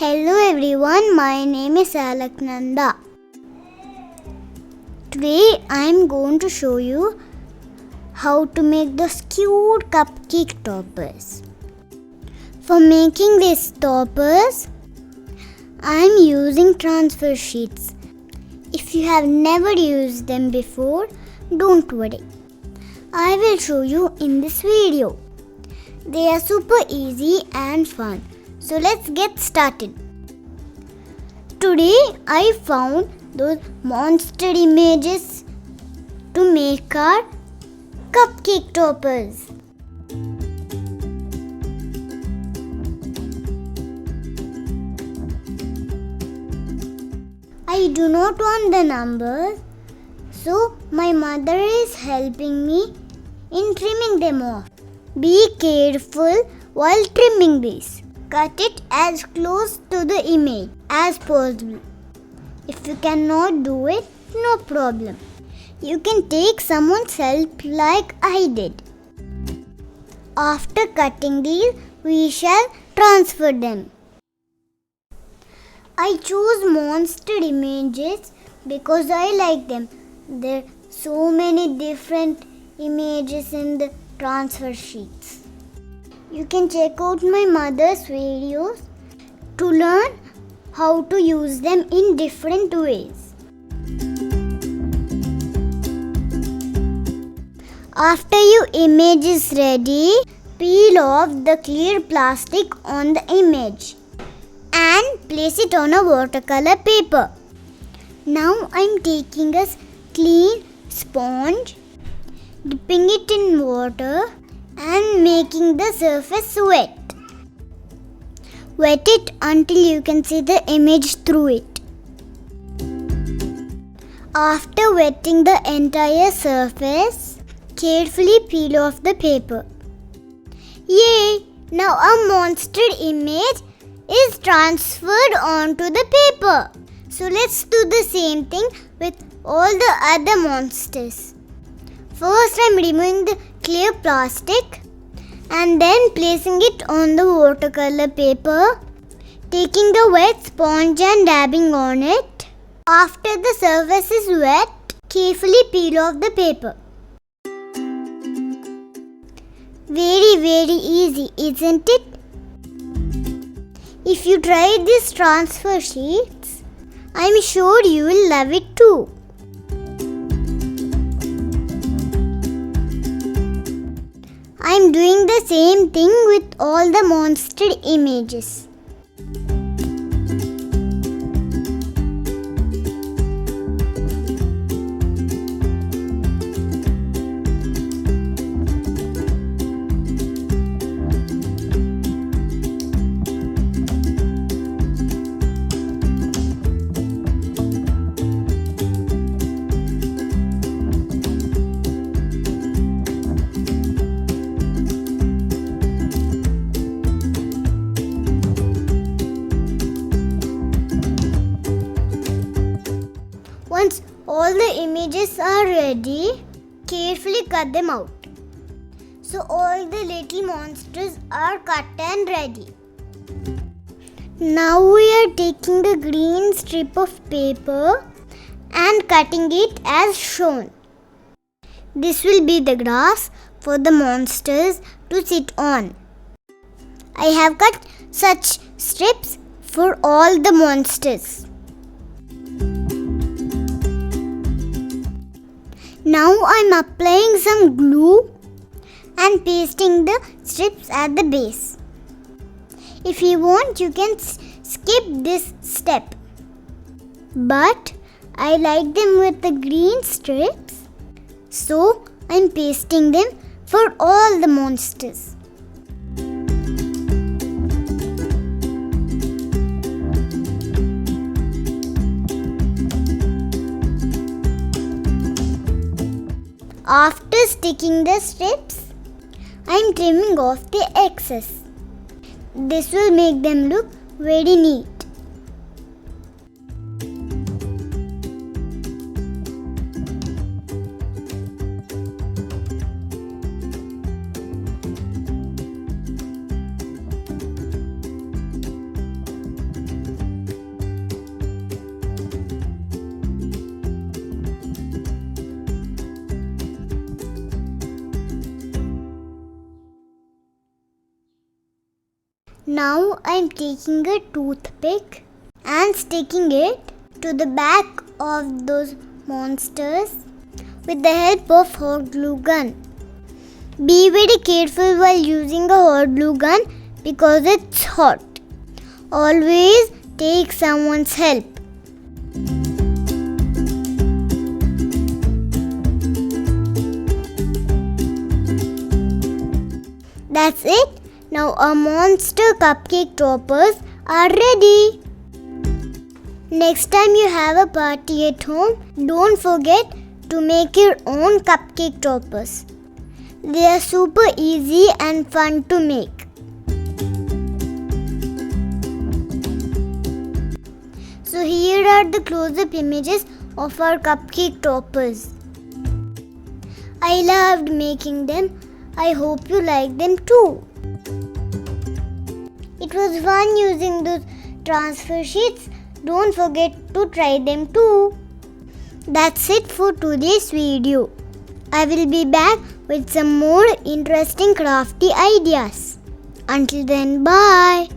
Hello everyone, my name is Alaknanda. Today I am going to show you how to make those cute cupcake toppers. For making these toppers, I am using transfer sheets. If you have never used them before, don't worry. I will show you in this video. They are super easy and fun. So let's get started. Today I found those monster images to make our cupcake toppers. I do not want the numbers, so my mother is helping me in trimming them off. Be careful while trimming these. Cut it as close to the image as possible. If you cannot do it, no problem. You can take someone's help like I did. After cutting these, we shall transfer them. I chose monster images because I like them. There are so many different images in the transfer sheets. You can check out my mother's videos to learn how to use them in different ways. After your image is ready, peel off the clear plastic on the image and place it on a watercolor paper. Now I am taking a clean sponge, dipping it in water and making the surface wet. Wet it until you can see the image through it. After wetting the entire surface, carefully peel off the paper. Yay! Now a monster image is transferred onto the paper. So let's do the same thing with all the other monsters. First I am removing the clear plastic and then placing it on the watercolor paper, taking the wet sponge and dabbing on it. After the surface is wet, carefully peel off the paper. Very easy, isn't it? If you try these transfer sheets, I'm sure you will love it too. I'm doing the same thing with all the monster images. Once all the images are ready, carefully cut them out. So all the little monsters are cut and ready. Now we are taking the green strip of paper and cutting it as shown. This will be the grass for the monsters to sit on. I have cut such strips for all the monsters. Now I am applying some glue and pasting the strips at the base. If you want, you can skip this step. But I like them with the green strips, so I am pasting them for all the monsters. After sticking the strips, I am trimming off the excess. This will make them look very neat. Now I am taking a toothpick and sticking it to the back of those monsters with the help of hot glue gun. Be very careful while using a hot glue gun because it's hot. Always take someone's help. That's it. Now our monster cupcake toppers are ready. Next time you have a party at home, don't forget to make your own cupcake toppers. They are super easy and fun to make. So here are the close-up images of our cupcake toppers. I loved making them. I hope you like them too. It was fun using those transfer sheets. Don't forget to try them too. That's it for today's video. I will be back with some more interesting crafty ideas. Until then, bye.